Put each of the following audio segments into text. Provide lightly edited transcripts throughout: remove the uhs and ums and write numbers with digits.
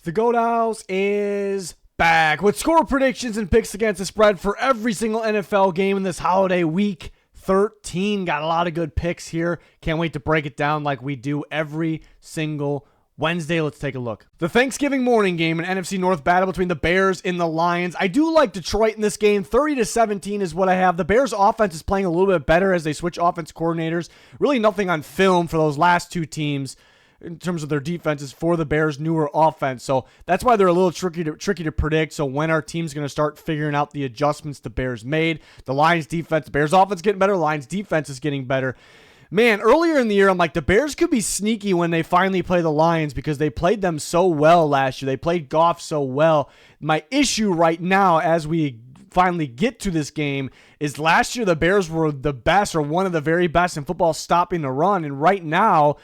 The Goat House is back with score predictions and picks against the spread for every single NFL game in this holiday week 13. Got a lot of good picks here. Can't wait to break it down like we do every single Wednesday. Let's take a look. The Thanksgiving morning game, an NFC North battle between the Bears and the Lions. I do like Detroit in this game. 30-17 is what I have. The Bears offense is playing a little bit better as they switch offense coordinators. Really nothing on film for those last two teams in terms of their defenses for the Bears' newer offense. So that's why they're a little tricky to predict. So when our team's going to start figuring out the adjustments the Bears made, the Lions defense, the Bears offense getting better, Lions defense is getting better. Man, earlier in the year, I'm like, the Bears could be sneaky when they finally play the Lions because they played them so well last year. They played Goff so well. My issue right now, as we finally get to this game, is last year the Bears were the best or one of the very best in football stopping the run. And right now,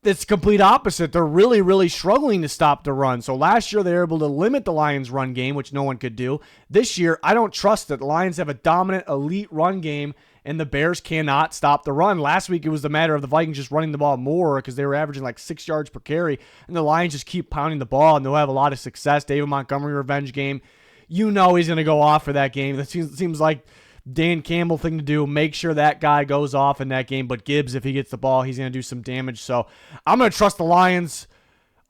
it's complete opposite. They're really, really struggling to stop the run. So last year they were able to limit the Lions' run game, which no one could do. This year, I don't trust it. The Lions have a dominant, elite run game, and the Bears cannot stop the run. Last week, it was the matter of the Vikings just running the ball more because they were averaging like 6 yards per carry, and the Lions just keep pounding the ball, and they'll have a lot of success. David Montgomery revenge game. You know he's going to go off for that game. That seems like Dan Campbell thing to do. Make sure that guy goes off in that game. But Gibbs, if he gets the ball, he's going to do some damage. So I'm going to trust the Lions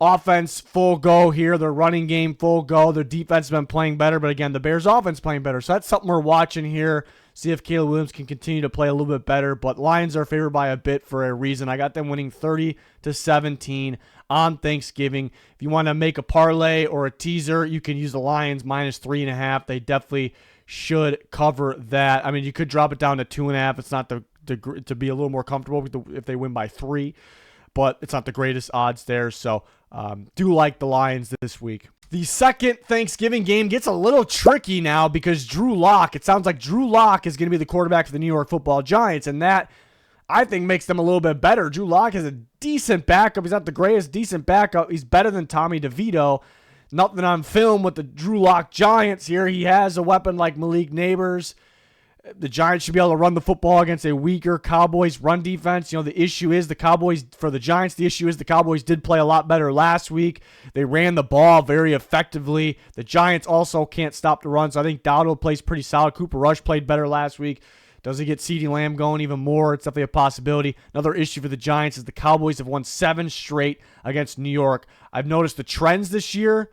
offense full go here. Their running game full go. Their defense has been playing better. But again, the Bears offense playing better. So that's something we're watching here. See if Caleb Williams can continue to play a little bit better. But Lions are favored by a bit for a reason. I got them winning 30-17 on Thanksgiving. If you want to make a parlay or a teaser, you can use the Lions minus 3.5. They definitely should cover that. I mean, you could drop it down to 2.5. It's not to be a little more comfortable if they win by 3, but it's not the greatest odds there. So do like the Lions this week. The second Thanksgiving game gets a little tricky now because Drew Lock. It sounds like Drew Lock is going to be the quarterback for the New York Football Giants, and that I think makes them a little bit better. Drew Lock is a decent backup. He's not the greatest, decent backup. He's better than Tommy DeVito. Nothing on film with the Drew Lock Giants here. He has a weapon like Malik Neighbors. The Giants should be able to run the football against a weaker Cowboys run defense. You know, the issue is the Cowboys, for the Giants, the issue is the Cowboys did play a lot better last week. They ran the ball very effectively. The Giants also can't stop the run, so I think Dowdle plays pretty solid. Cooper Rush played better last week. Does he get CeeDee Lamb going even more? It's definitely a possibility. Another issue for the Giants is the Cowboys have won 7 straight against New York. I've noticed the trends this year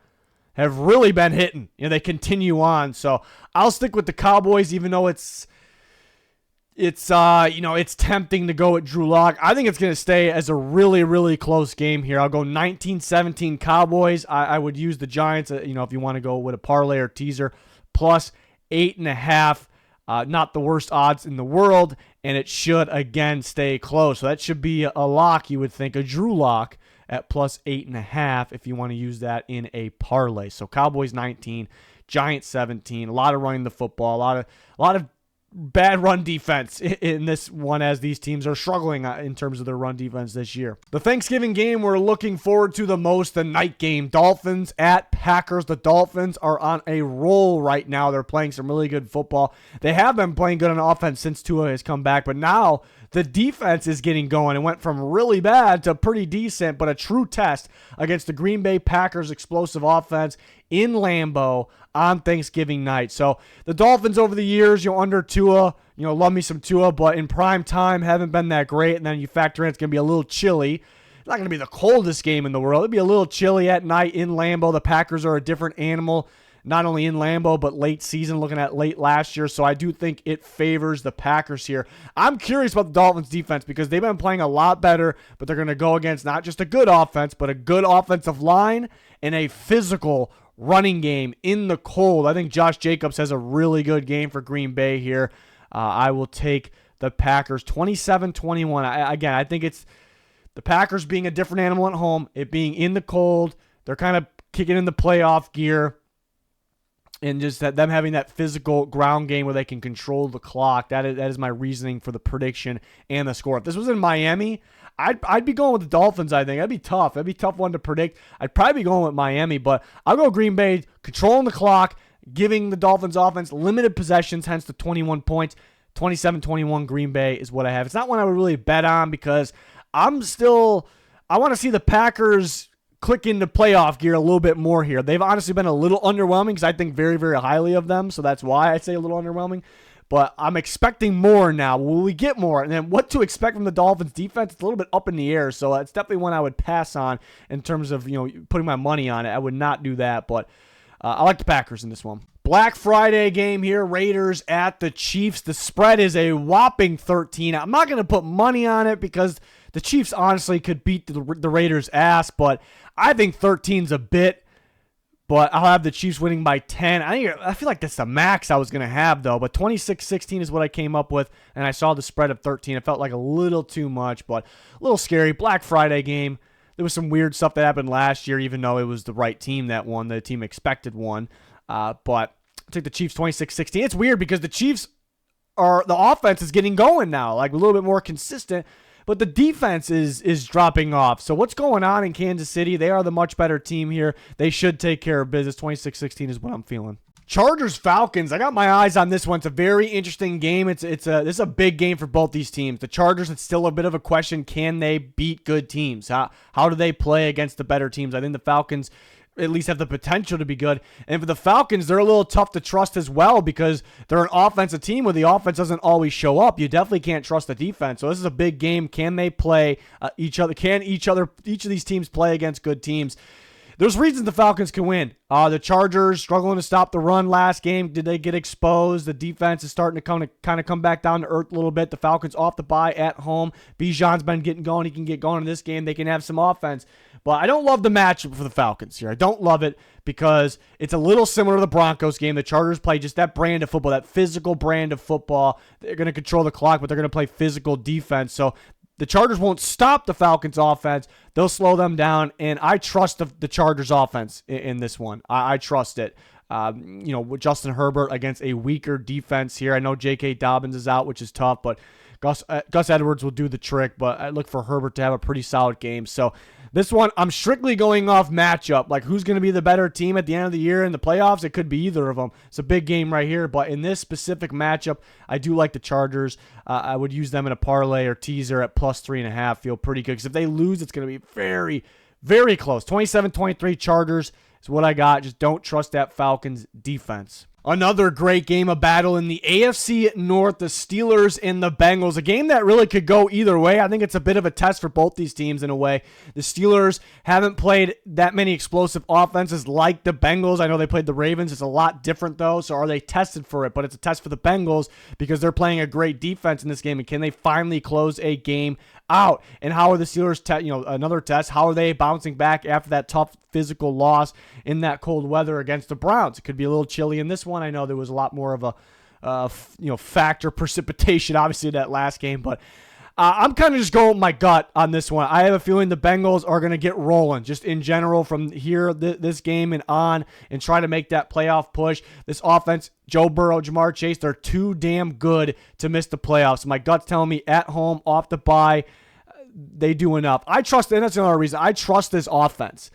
have really been hitting. You know, they continue on. So I'll stick with the Cowboys, even though it's tempting to go at Drew Lock. I think it's going to stay as a really, really close game here. I'll go 19-17 Cowboys. I would use the Giants, if you want to go with a parlay or teaser, plus 8.5. Not the worst odds in the world, and it should, again, stay close. So that should be a lock, you would think, a Drew Lock at plus 8.5 if you want to use that in a parlay. So Cowboys 19, Giants 17. A lot of running the football, a lot of bad run defense in this one as these teams are struggling in terms of their run defense this year. The Thanksgiving game we're looking forward to the most, the night game. Dolphins at Packers. The Dolphins are on a roll right now. They're playing some really good football. They have been playing good on offense since Tua has come back, but now the defense is getting going. It went from really bad to pretty decent, but a true test against the Green Bay Packers explosive offense in Lambeau on Thanksgiving night. So the Dolphins over the years, under Tua, love me some Tua, but in prime time haven't been that great. And then you factor in it's going to be a little chilly. It's not going to be the coldest game in the world. It'll be a little chilly at night in Lambeau. The Packers are a different animal, not only in Lambeau, but late season, looking at late last year. So I do think it favors the Packers here. I'm curious about the Dolphins defense because they've been playing a lot better, but they're going to go against not just a good offense, but a good offensive line and a physical running game in the cold. I think Josh Jacobs has a really good game for Green Bay here. I will take the Packers 27-21. I think it's the Packers being a different animal at home, it being in the cold. They're kind of kicking in the playoff gear. And just them having that physical ground game where they can control the clock. That is my reasoning for the prediction and the score. If this was in Miami, I'd be going with the Dolphins, I think. That'd be tough. That'd be a tough one to predict. I'd probably be going with Miami, but I'll go Green Bay, controlling the clock, giving the Dolphins offense limited possessions, hence the 21 points. 27-21 Green Bay is what I have. It's not one I would really bet on because I want to see the Packers click into playoff gear a little bit more here. They've honestly been a little underwhelming because I think very, very highly of them. So that's why I say a little underwhelming. But I'm expecting more now. Will we get more? And then what to expect from the Dolphins defense, it's a little bit up in the air. So it's definitely one I would pass on in terms of, putting my money on it. I would not do that. But I like the Packers in this one. Black Friday game here, Raiders at the Chiefs. The spread is a whopping 13. I'm not going to put money on it because the Chiefs honestly could beat the Raiders' ass, but I think 13's a bit. But I'll have the Chiefs winning by 10. I feel like that's the max I was going to have, though. But 26-16 is what I came up with, and I saw the spread of 13. It felt like a little too much, but a little scary. Black Friday game. There was some weird stuff that happened last year, even though it was the right team that won. The team expected won. But I take the Chiefs 26-16. It's weird because the Chiefs the offense is getting going now, like a little bit more consistent. But the defense is dropping off. So what's going on in Kansas City? They are the much better team here. They should take care of business. 26-16 is what I'm feeling. Chargers-Falcons. I got my eyes on this one. It's a very interesting game. This is a big game for both these teams. The Chargers, it's still a bit of a question. Can they beat good teams? How do they play against the better teams? I think the Falcons at least have the potential to be good. And for the Falcons, they're a little tough to trust as well because they're an offensive team where the offense doesn't always show up. You definitely can't trust the defense. So this is a big game. Can they play each other? Can each of these teams play against good teams? There's reasons the Falcons can win. The Chargers struggling to stop the run last game. Did they get exposed? The defense is starting to kind of come back down to earth a little bit. The Falcons off the bye at home. Bijan's been getting going. He can get going in this game. They can have some offense. But I don't love the matchup for the Falcons here. I don't love it because it's a little similar to the Broncos game. The Chargers play just that brand of football, that physical brand of football. They're going to control the clock, but they're going to play physical defense. So the Chargers won't stop the Falcons' offense. They'll slow them down, and I trust the Chargers' offense in this one. I trust it. With Justin Herbert against a weaker defense here. I know J.K. Dobbins is out, which is tough, but Gus Edwards will do the trick. But I look for Herbert to have a pretty solid game. So this one, I'm strictly going off matchup. Like, who's going to be the better team at the end of the year in the playoffs? It could be either of them. It's a big game right here. But in this specific matchup, I do like the Chargers. I would use them in a parlay or teaser at plus 3.5. Feel pretty good. Because if they lose, it's going to be very, very close. 27-23 Chargers is what I got. Just don't trust that Falcons defense. Another great game of battle in the AFC North, the Steelers and the Bengals. A game that really could go either way. I think it's a bit of a test for both these teams in a way. The Steelers haven't played that many explosive offenses like the Bengals. I know they played the Ravens. It's a lot different, though, so are they tested for it? But it's a test for the Bengals because they're playing a great defense in this game. And can they finally close a game out? And how are the Steelers, another test, how are they bouncing back after that tough physical loss in that cold weather against the Browns? It could be a little chilly in this one. I know there was a lot more of a factor precipitation obviously in that last game, but I'm kind of just going with my gut on this one. I have a feeling the Bengals are going to get rolling just in general from here, this game and on, and try to make that playoff push. This offense, Joe Burrow, Jamar Chase, they're too damn good to miss the playoffs. My gut's telling me at home, off the bye, they do enough. I trust, and that's another reason, I trust this offense.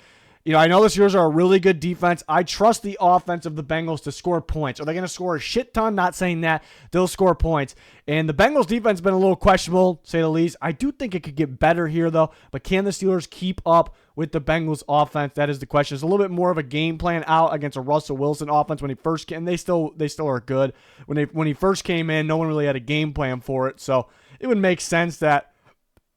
I know the Steelers are a really good defense. I trust the offense of the Bengals to score points. Are they going to score a shit ton? Not saying that. They'll score points. And the Bengals defense has been a little questionable, to say the least. I do think it could get better here, though. But can the Steelers keep up with the Bengals offense? That is the question. It's a little bit more of a game plan out against a Russell Wilson offense when he first came. And they still are good. When he first came in, no one really had a game plan for it. So it would make sense that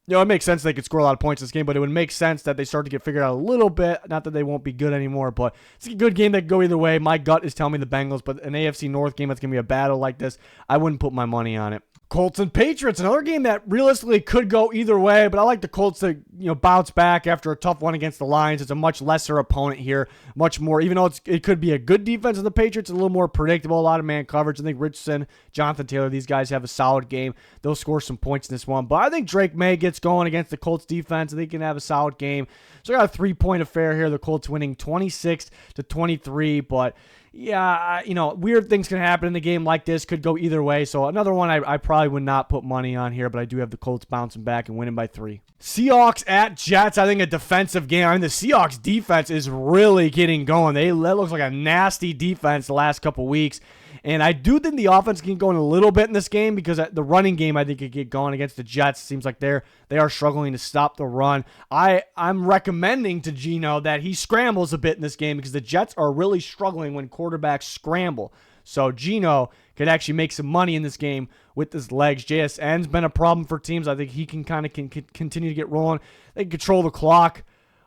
it makes sense they could score a lot of points in this game, but it would make sense that they start to get figured out a little bit. Not that they won't be good anymore, but it's a good game that could go either way. My gut is telling me the Bengals, but an AFC North game that's going to be a battle like this, I wouldn't put my money on it. Colts and Patriots, another game that realistically could go either way, but I like the Colts to bounce back after a tough one against the Lions. It's a much lesser opponent here, much more, even though it could be a good defense of the Patriots, a little more predictable, a lot of man coverage. I think Richardson, Jonathan Taylor, these guys have a solid game. They'll score some points in this one, but I think Drake May gets going against the Colts defense. I think he can have a solid game. So I got a 3-point affair here. The Colts winning 26-23, but yeah, weird things can happen in the game like this. Could go either way. So another one I probably probably would not put money on here, but I do have the Colts bouncing back and winning by 3. Seahawks at Jets. I think a defensive game. I mean, the Seahawks defense is really getting going. That looks like a nasty defense the last couple weeks. And I do think the offense can go in a little bit in this game because the running game, I think, could get going against the Jets. Seems like they are struggling to stop the run. I'm recommending to Geno that he scrambles a bit in this game because the Jets are really struggling when quarterbacks scramble. So Geno could actually make some money in this game with his legs. JSN's been a problem for teams. I think he can kind of continue to get rolling. They can control the clock.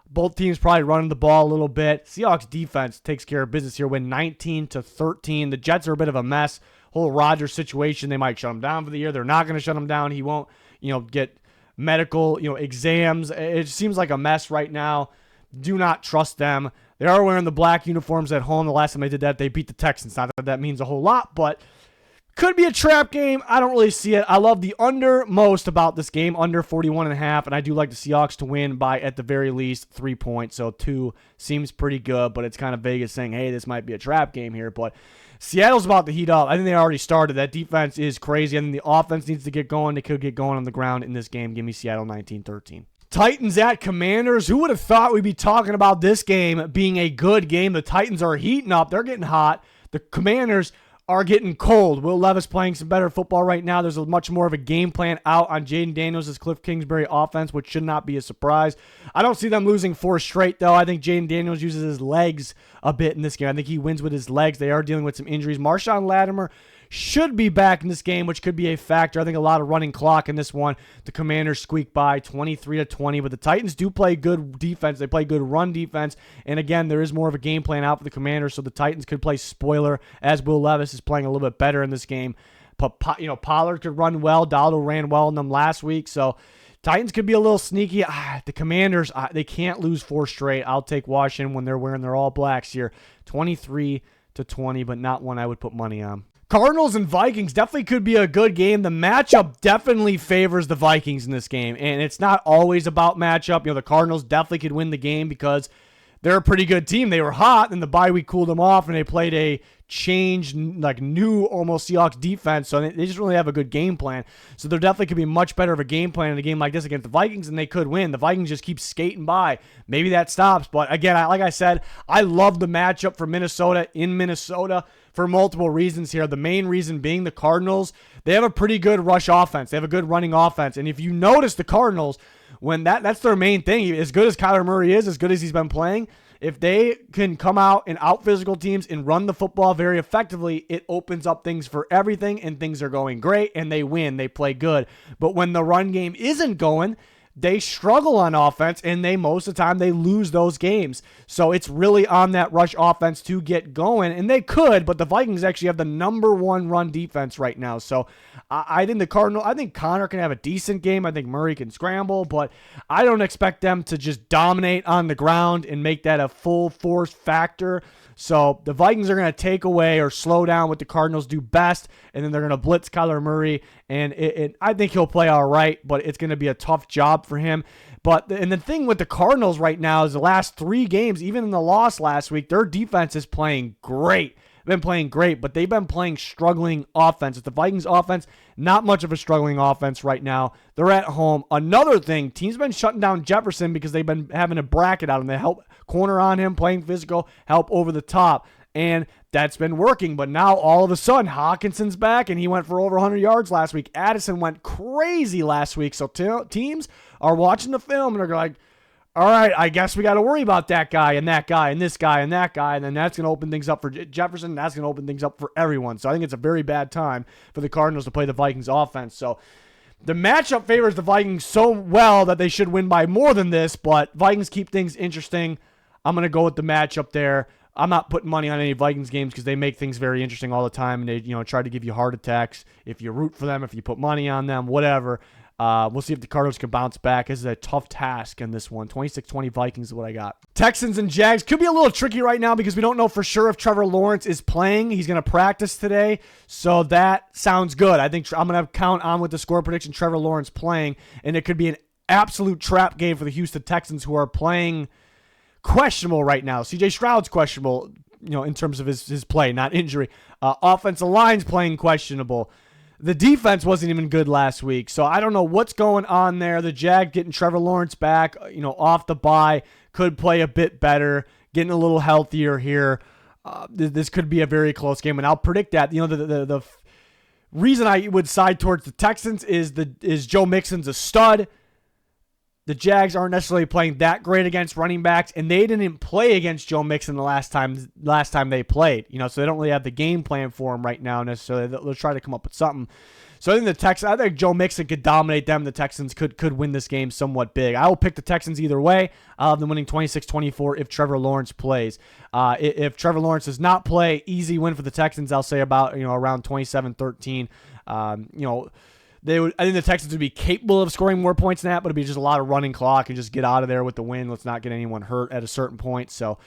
Both teams probably running the ball a little bit. Seahawks defense takes care of business here, win 19-13. The Jets are a bit of a mess. Whole Rodgers situation, they might shut him down for the year. They're not going to shut him down. He won't, get medical, exams. It seems like a mess right now. Do not trust them. They are wearing the black uniforms at home. The last time they did that, they beat the Texans. Not that that means a whole lot, but could be a trap game. I don't really see it. I love the under most about this game, under 41.5, and I do like the Seahawks to win by, at the very least, 3 points. So 2 seems pretty good, but it's kind of Vegas saying, hey, this might be a trap game here. But Seattle's about to heat up. I think they already started. That defense is crazy. I think the offense needs to get going. They could get going on the ground in this game. Give me Seattle 19-13. Titans at Commanders. Who would have thought we'd be talking about this game being a good game? The Titans are heating up. They're getting hot. The Commanders are getting cold. Will Levis playing some better football right now. There's a much more of a game plan out on Jaden Daniels' Cliff Kingsbury offense, which should not be a surprise. I don't see them losing 4 straight, though. I think Jaden Daniels uses his legs a bit in this game. I think he wins with his legs. They are dealing with some injuries. Marshawn Lattimore should be back in this game, which could be a factor. I think a lot of running clock in this one. The Commanders squeak by 23-20, but the Titans do play good defense. They play good run defense, and again, there is more of a game plan out for the Commanders, so the Titans could play spoiler as Will Levis is playing a little bit better in this game. But Pollard could run well. Dowdle ran well in them last week, so Titans could be a little sneaky. The Commanders, they can't lose 4 straight. I'll take Washington when they're wearing their all blacks here, 23-20, but not one I would put money on. Cardinals and Vikings definitely could be a good game. The matchup definitely favors the Vikings in this game, and it's not always about matchup. The Cardinals definitely could win the game because they're a pretty good team. They were hot, and the bye week cooled them off, and they played a changed, new almost Seahawks defense, so they just really have a good game plan. So there definitely could be much better of a game plan in a game like this against the Vikings, and they could win. The Vikings just keep skating by. Maybe that stops, but again, like I said, I love the matchup for Minnesota in Minnesota for multiple reasons here. The main reason being the Cardinals, they have a pretty good rush offense. They have a good running offense, and if you notice the Cardinals, when that's their main thing, as good as Kyler Murray is, as good as he's been playing, if they can come out and out-physical teams and run the football very effectively, it opens up things for everything, and things are going great, and they win. They play good. But when the run game isn't going, they struggle on offense, and most of the time they lose those games. So it's really on that rush offense to get going, and they could, but the Vikings actually have the number 1 run defense right now. So I think I think Connor can have a decent game. I think Murray can scramble, but I don't expect them to just dominate on the ground and make that a full force factor. So the Vikings are going to take away or slow down what the Cardinals do best, and then they're going to blitz Kyler Murray, and I think he'll play all right, but it's going to be a tough job for him. But the thing with the Cardinals right now is the last 3 games, even in the loss last week, their defense is playing great. Been playing great, but they've been playing struggling offense. It's the Vikings offense, not much of a struggling offense right now. They're at home. Another thing, teams been shutting down Jefferson because they've been having a bracket out and they help corner on him, playing physical, help over the top. And that's been working, but now all of a sudden, Hawkinson's back, and he went for over 100 yards last week. Addison went crazy last week, so teams are watching the film, and they're like, all right, I guess we got to worry about that guy and that guy and this guy and that guy, and then that's going to open things up for Jefferson. That's going to open things up for everyone. So I think it's a very bad time for the Cardinals to play the Vikings offense. So the matchup favors the Vikings so well that they should win by more than this, but Vikings keep things interesting. I'm going to go with the matchup there. I'm not putting money on any Vikings games because they make things very interesting all the time, and they try to give you heart attacks if you root for them, if you put money on them, whatever. We'll see if the Cardinals can bounce back. This is a tough task in this one. 26-20 Vikings is what I got. Texans and Jags could be a little tricky right now because we don't know for sure if Trevor Lawrence is playing. He's going to practice today, so that sounds good. I think I'm going to count on with the score prediction Trevor Lawrence playing, and it could be an absolute trap game for the Houston Texans, who are playing questionable right now. CJ Stroud's questionable, in terms of his play, not injury. Offensive line's playing questionable. The defense wasn't even good last week, so I don't know what's going on there. The Jags getting Trevor Lawrence back, off the bye, could play a bit better, getting a little healthier here. This could be a very close game, and I'll predict that. The reason I would side towards the Texans is Joe Mixon's a stud. The Jags aren't necessarily playing that great against running backs, and they didn't play against Joe Mixon the last time they played. So they don't really have the game plan for him right now necessarily. They'll try to come up with something. So I think Joe Mixon could dominate them. The Texans could win this game somewhat big. I will pick the Texans either way. I'll have them winning 26-24 if Trevor Lawrence plays. If Trevor Lawrence does not play, easy win for the Texans. I'll say about around 27-13. I think the Texans would be capable of scoring more points than that, but it'd be just a lot of running clock and just get out of there with the win. Let's not get anyone hurt at a certain point. So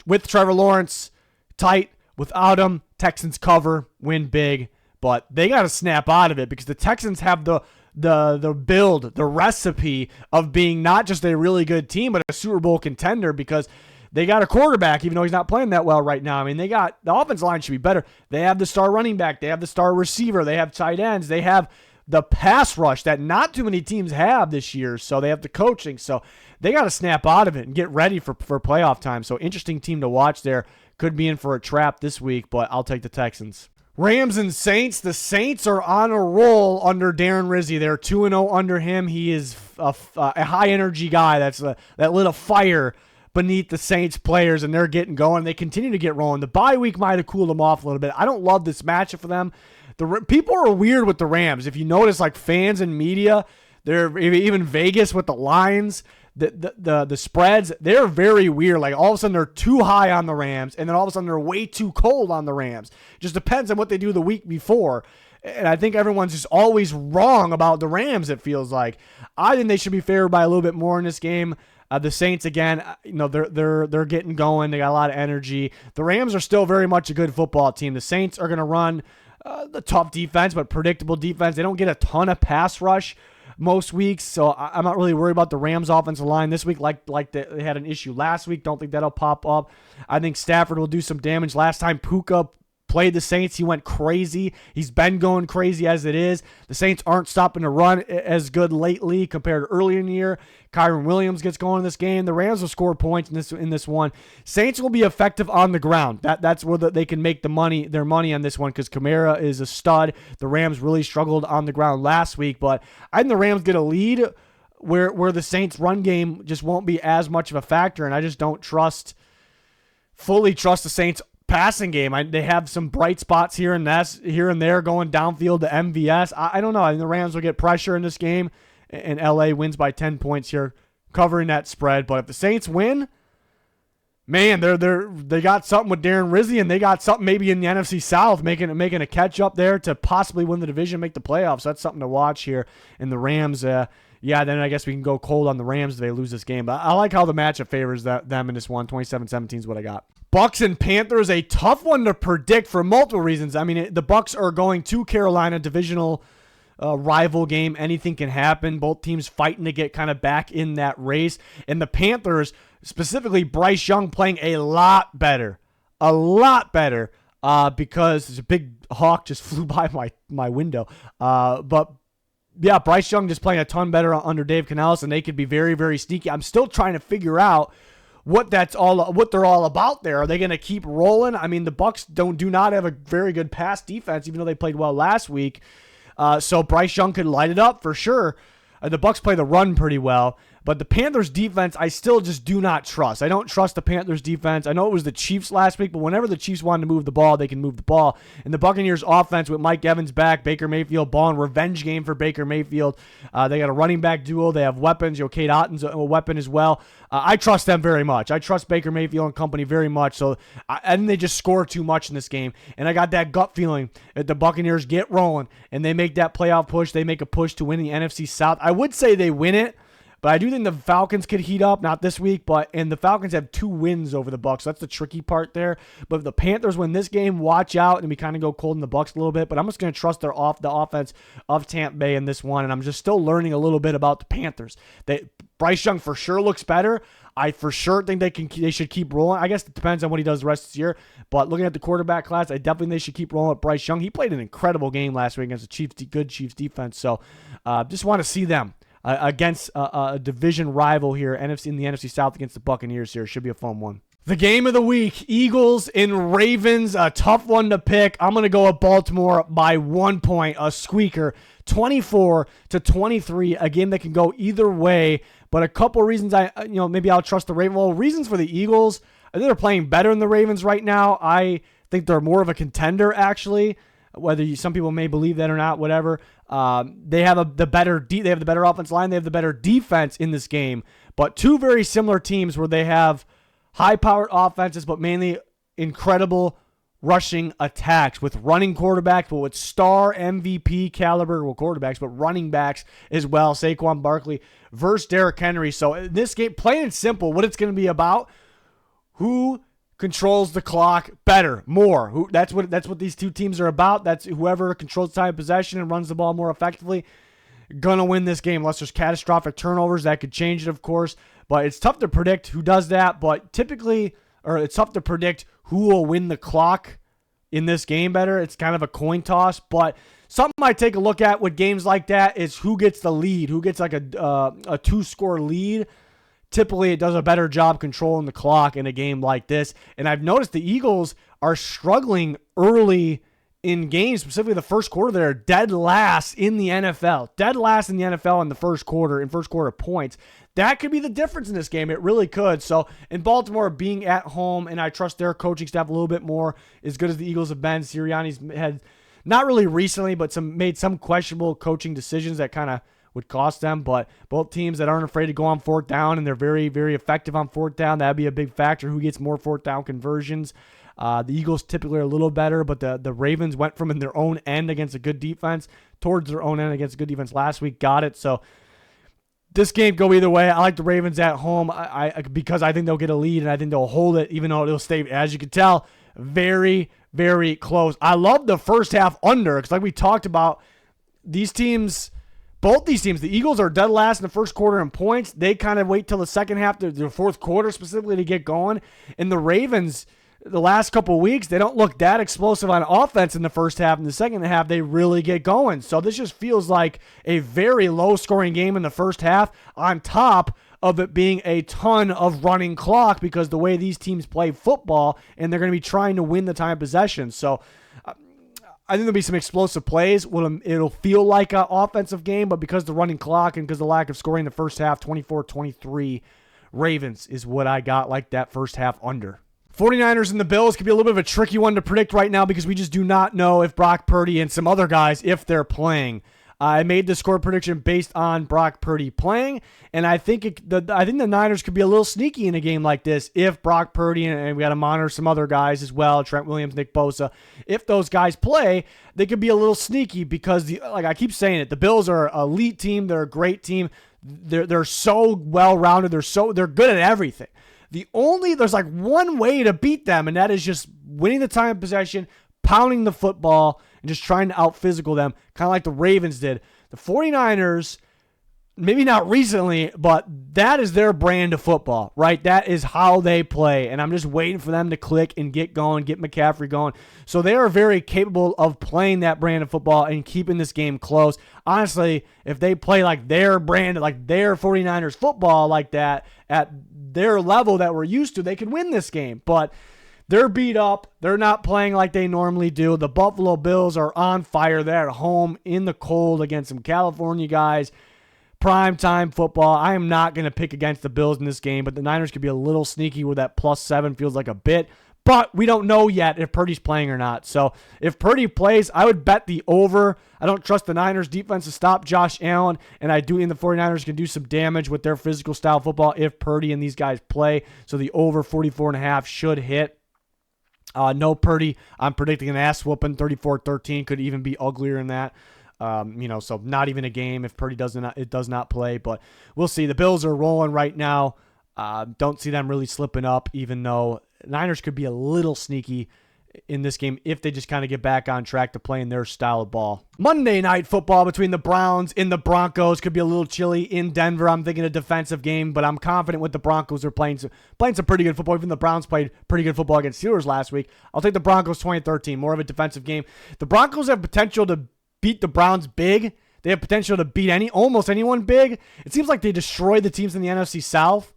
with Trevor Lawrence, tight. Without him, Texans cover, win big. But they got to snap out of it because the Texans have the build, the recipe of being not just a really good team, but a Super Bowl contender because they got a quarterback, even though he's not playing that well right now. I mean, the offensive line should be better. They have the star running back. They have the star receiver. They have tight ends. They have the pass rush that not too many teams have this year. So they have the coaching. So they got to snap out of it and get ready for playoff time. So interesting team to watch there. Could be in for a trap this week, but I'll take the Texans. Rams and Saints. The Saints are on a roll under Darren Rizzi. They're 2-0 under him. He is a high-energy guy that lit a fire beneath the Saints players, and they're getting going. They continue to get rolling. The bye week might have cooled them off a little bit. I don't love this matchup for them. People are weird with the Rams. If you notice, like fans and media, they're even Vegas with the lines, the spreads, they're very weird. Like all of a sudden they're too high on the Rams, and then all of a sudden they're way too cold on the Rams. Just depends on what they do the week before. And I think everyone's just always wrong about the Rams, it feels like. I think they should be favored by a little bit more in this game. The Saints, again, they're getting going. They got a lot of energy. The Rams are still very much a good football team. The Saints are going to run the tough defense, but predictable defense. They don't get a ton of pass rush most weeks, so I'm not really worried about the Rams offensive line this week like they had an issue last week. Don't think that'll pop up. I think Stafford will do some damage. Last time Puka played the Saints, he went crazy. He's been going crazy as it is. The Saints aren't stopping to run as good lately compared to earlier in the year. Kyron Williams gets going in this game. The Rams will score points in this one. Saints will be effective on the ground. That's where they can make their money on this one because Kamara is a stud. The Rams really struggled on the ground last week, but I think the Rams get a lead where the Saints run game just won't be as much of a factor, and I just don't fully trust the Saints passing game. They have some bright spots here and there going downfield to MVS. I don't know. I think the Rams will get pressure in this game, and LA wins by 10 points here, covering that spread. But if the Saints win, man, they got something with Darren Rizzi, and they got something maybe in the NFC South, making a catch up there to possibly win the division, make the playoffs. That's something to watch here. And the Rams, then I guess we can go cold on the Rams if they lose this game. But I like how the matchup favors them in this one. 27-17 is what I got. Bucks and Panthers, a tough one to predict for multiple reasons. I mean, the Bucks are going to Carolina, divisional rival game. Anything can happen. Both teams fighting to get kind of back in that race. And the Panthers, specifically Bryce Young, playing a lot better, because there's a big hawk just flew by my window. But yeah, Bryce Young just playing a ton better under Dave Canales, and they could be very, very sneaky. I'm still trying to figure out what they're all about there. Are they going to keep rolling? I mean, the Bucks do not have a very good pass defense, even though they played well last week. So Bryce Young could light it up for sure. The Bucks play the run pretty well, but the Panthers defense, I still just do not trust. I don't trust the Panthers defense. I know it was the Chiefs last week, but whenever the Chiefs wanted to move the ball, they can move the ball. And the Buccaneers offense with Mike Evans back, Baker Mayfield balling, revenge game for Baker Mayfield. They got a running back duo. They have weapons. Cade Otton's a weapon as well. I trust them very much. I trust Baker Mayfield and company very much. So I think they just score too much in this game. And I got that gut feeling that the Buccaneers get rolling and they make that playoff push. They make a push to win the NFC South. I would say they win it, but I do think the Falcons could heat up, not this week, and the Falcons have 2 wins over the Bucs. So that's the tricky part there. But if the Panthers win this game, watch out, and we kind of go cold in the Bucs a little bit. But I'm just going to trust the offense of Tampa Bay in this one, and I'm just still learning a little bit about the Panthers. Bryce Young for sure looks better. I for sure think they should keep rolling. I guess it depends on what he does the rest of this year. But looking at the quarterback class, I definitely think they should keep rolling with Bryce Young. He played an incredible game last week against the good Chiefs defense. So just want to see them against a division rival here, in the NFC South against the Buccaneers here. Should be a fun one. The game of the week, Eagles and Ravens, a tough one to pick. I'm going to go with Baltimore by 1 point, a squeaker, 24-23, a game that can go either way. But a couple reasons maybe I'll trust the Ravens. Well, reasons for the Eagles, I think they're playing better than the Ravens right now. I think they're more of a contender, actually. Whether some people may believe that or not, whatever. They have the better offensive line. They have the better defense in this game. But two very similar teams where they have high-powered offenses, but mainly incredible rushing attacks with running quarterbacks, but with star MVP caliber quarterbacks, but running backs as well. Saquon Barkley versus Derrick Henry. So in this game, plain and simple, what it's going to be about, who controls the clock better, more. That's what these two teams are about. That's whoever controls time of possession and runs the ball more effectively gonna win this game, unless there's catastrophic turnovers. That could change it, of course. But it's tough to predict who does that. But it's tough to predict who will win the clock in this game better. It's kind of a coin toss. But something I take a look at with games like that is who gets the lead, who gets like a 2-score lead. Typically, it does a better job controlling the clock in a game like this. And I've noticed the Eagles are struggling early in games, specifically the first quarter. They're dead last in the NFL. Dead last in the NFL in the first quarter points. That could be the difference in this game. It really could. So, in Baltimore being at home, and I trust their coaching staff a little bit more, as good as the Eagles have been. Sirianni's had, not really recently, but made some questionable coaching decisions that kind of would cost them. But both teams that aren't afraid to go on fourth down, and they're very, very effective on fourth down. That'd be a big factor. Who gets more fourth down conversions? The Eagles typically are a little better, but the Ravens went from in their own end against a good defense towards their own end against a good defense last week. Got it. So this game go either way. I like the Ravens at home because I think they'll get a lead, and I think they'll hold it, even though it'll stay, as you can tell, very, very close. I love the first half under because, like we talked about, both these teams, the Eagles are dead last in the first quarter in points. They kind of wait till the second half, the fourth quarter specifically, to get going. And the Ravens, the last couple of weeks, they don't look that explosive on offense in the first half. In the second half, they really get going. So this just feels like a very low-scoring game in the first half, on top of it being a ton of running clock because the way these teams play football, and they're going to be trying to win the time of possession. So I think there'll be some explosive plays. It'll feel like an offensive game, but because the running clock and because the lack of scoring in the first half, 24-23, Ravens is what I got, like that first half under. 49ers and the Bills could be a little bit of a tricky one to predict right now because we just do not know if Brock Purdy and some other guys, if they're playing. I made the score prediction based on Brock Purdy playing, and I think the Niners could be a little sneaky in a game like this if Brock Purdy, and we got to monitor some other guys as well, Trent Williams, Nick Bosa. If those guys play, they could be a little sneaky because, like I keep saying it, the Bills are an elite team. They're a great team. They're so well-rounded. They're good at everything. There's like one way to beat them, and that is just winning the time of possession, pounding the football, and just trying to out-physical them, kind of like the Ravens did. The 49ers, maybe not recently, but that is their brand of football, right? That is how they play, and I'm just waiting for them to click and get going, get McCaffrey going. So they are very capable of playing that brand of football and keeping this game close. Honestly, if they play like their brand, like their 49ers football like that, at their level that we're used to, they could win this game. But they're beat up. They're not playing like they normally do. The Buffalo Bills are on fire. They're at home in the cold against some California guys. Primetime football. I am not going to pick against the Bills in this game, but the Niners could be a little sneaky where that +7 feels like a bit. But we don't know yet if Purdy's playing or not. So if Purdy plays, I would bet the over. I don't trust the Niners defense to stop Josh Allen, and I do think the 49ers can do some damage with their physical style football if Purdy and these guys play. So the over 44.5 should hit. No Purdy, I'm predicting an ass whooping, 34-13, could even be uglier than that. So not even a game if Purdy does not play, but we'll see. The Bills are rolling right now. Don't see them really slipping up, even though Niners could be a little sneaky in this game if they just kind of get back on track to playing their style of ball. Monday Night Football between the Browns and the Broncos could be a little chilly in Denver. I'm thinking a defensive game, but I'm confident with the Broncos. They're playing some pretty good football. Even the Browns played pretty good football against Steelers last week. I'll take the Broncos 20-13, more of a defensive game. The Broncos have potential to beat the Browns big. They have potential to beat almost anyone big. It seems like they destroyed the teams in the NFC South.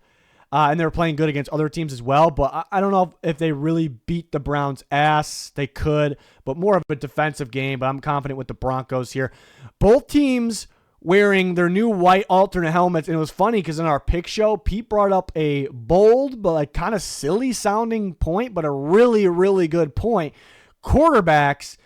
And they're playing good against other teams as well. But I don't know if they really beat the Browns' ass. They could, but more of a defensive game. But I'm confident with the Broncos here. Both teams wearing their new white alternate helmets. And it was funny because in our pick show, Pete brought up a bold but like kind of silly sounding point, but a really, really good point. Quarterbacks,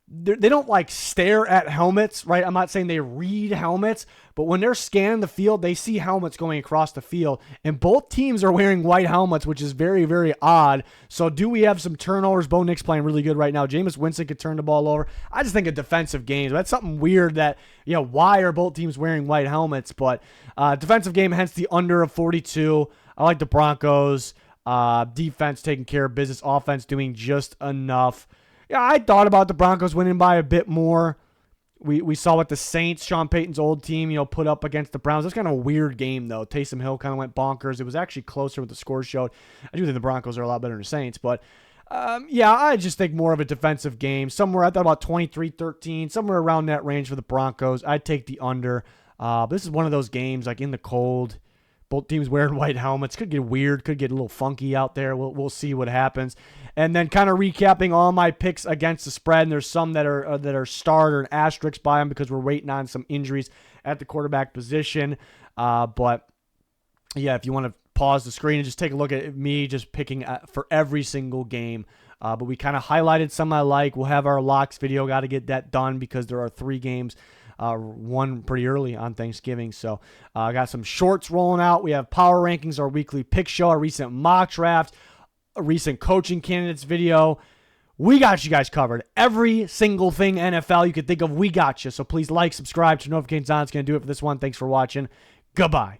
they don't like stare at helmets, right? I'm not saying they read helmets, but when they're scanning the field, they see helmets going across the field, and both teams are wearing white helmets, which is very, very odd. So do we have some turnovers? Bo Nix playing really good right now. Jameis Winston could turn the ball over. I just think a defensive game. That's something weird that, why are both teams wearing white helmets? But defensive game, hence the under of 42. I like the Broncos. Defense taking care of business. Offense doing just enough. Yeah, I thought about the Broncos winning by a bit more. We saw what the Saints, Sean Payton's old team, put up against the Browns. That's kind of a weird game, though. Taysom Hill kind of went bonkers. It was actually closer what the scores showed. I do think the Broncos are a lot better than the Saints, but I just think more of a defensive game. I thought about 23-13, somewhere around that range for the Broncos. I'd take the under. This is one of those games, like in the cold. Both teams wearing white helmets. Could get weird. Could get a little funky out there. We'll see what happens. And then kind of recapping all my picks against the spread. And there's some that are starred or an asterisk by them because we're waiting on some injuries at the quarterback position. But yeah, if you want to pause the screen and just take a look at me just picking for every single game. But we kind of highlighted some I like. We'll have our locks video. Got to get that done because there are 3 games. One pretty early on Thanksgiving. So I got some shorts rolling out. We have power rankings, our weekly pick show, our recent mock draft, a recent coaching candidates video. We got you guys covered. Every single thing NFL you could think of, we got you. So please like, subscribe, turn notifications on. It's going to do it for this one. Thanks for watching. Goodbye.